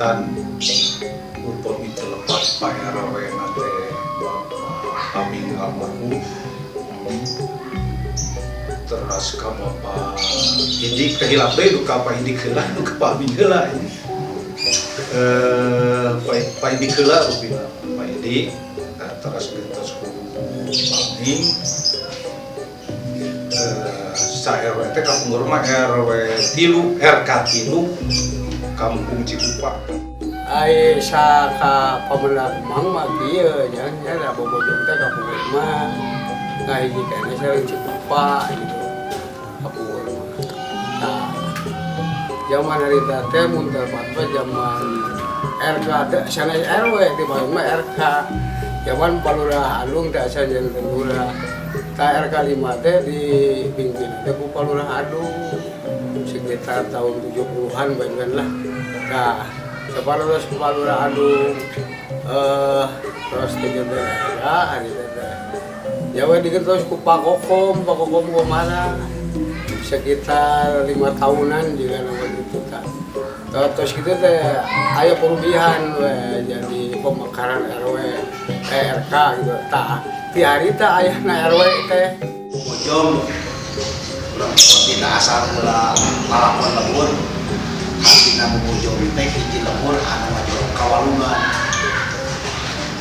kegiatan untuk itu lepas Pak RW nanti kami almarhum terus ke Bapak Indi kehilangan deh duka Pak Indi kelah duka Pak Indi kelah ini Pak Indi kelah rupina Pak Indi terus kita kami sa RW teh kampung rumah RW tilu RK tilu Kampung Cibupa. Ai sa ka pemenang mang mah kieu nya nya bobojong teh kampung rumah. Nah hiji kana sareng Cibupa gitu. Kampung rumah. Nah, zaman harita teh mun tepat zaman RK teh sanes RW di mah RK. Zaman Palurah Alung teh asa jeung Lurah. Ta RK 5 teh dipimpin teh ku Palurah Alung sekitar tahun 70-an banget lah. Nah, Palurah Alung terus ke daerah hari teh. Jawa dikentos ku Pak Kokom kemana? Sekitar 5 tahunan juga nama itu kan. Terus gitu teh aya perubahan jadi pemekaran RW RK gitu. Tah di hari teh ayahna RW teh Bojong dina asal mula malapan lembur dina Bojong teh hiji lembur anu ngajorok kawalungan.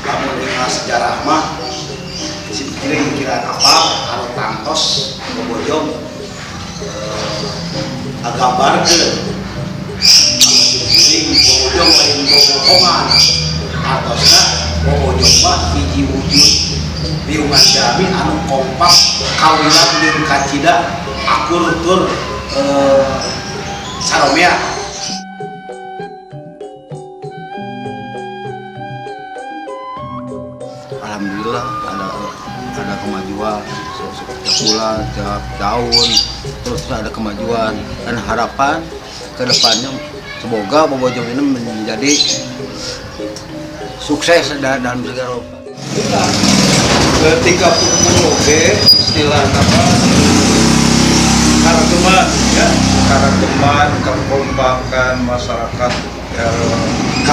Lamun dina sejarah mah kira kapal anu tangtos Bojong gambarkeun Bojong lain bobokongan artosna Bojong mah hiji wujud biungan jami anu kompak kawilan jeung kacida akur tur saromea. Alhamdulillah ada kemajuan setiap bulan, setiap tahun terus ada kemajuan dan harapan kedepannya semoga Bobojong ini menjadi sukses dalam segala Ketika oke istilah apa karateman ya karateman kekompakan masyarakat RK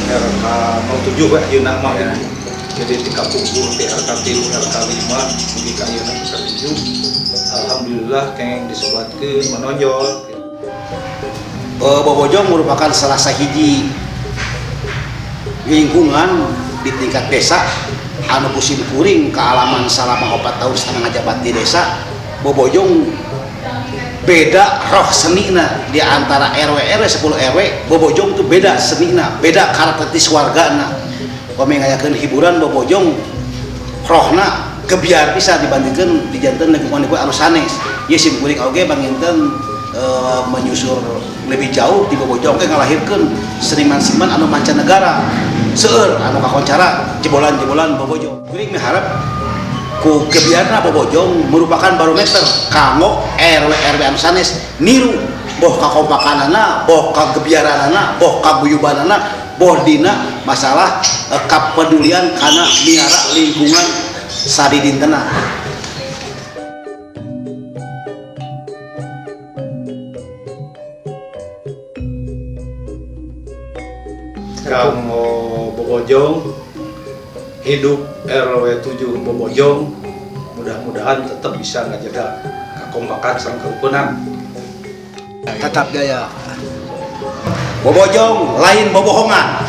07 ya yeuna mah ya. Jadi tingkat kumpul di RK 3 RK 5 di kayeuna RK 7 alhamdulillah kenging disebutkeun menonjol. Bobojong merupakan salah sahiji lingkungan di tingkat desa anu pusim kuring kealaman selama 4 tahun setengah ngajabat di desa. Bobojong beda roh senina di antara RW 10 RW. Bobojong itu beda senina, beda karakteristik wargana. Kami ngayakeun hiburan Bobojong rohna kebiar bisa dibandingkan di janten lingkungan anu sanes. Ieu sim kuring oge banginten menyusur lebih jauh di Bobojong ke ngalahirkeun seniman-seniman anu mancanegara seueur anu kakoncara jebolan-jebolan Bobojong. Kuring miharep ku kebiarna Bobojong merupakan barometer kanggo RW anu sanes niru boh kakompakanana, boh kagebiaranana, boh kaguyubanana, boh dina masalah kapedulian kana miara lingkungan sadidintena. Kamu Bobojong hidup RW 7 Bobojong mudah-mudahan tetap bisa ngajaga kekompakan sareng kerukunan. tetap jaya. Bobojong lain bobohongan.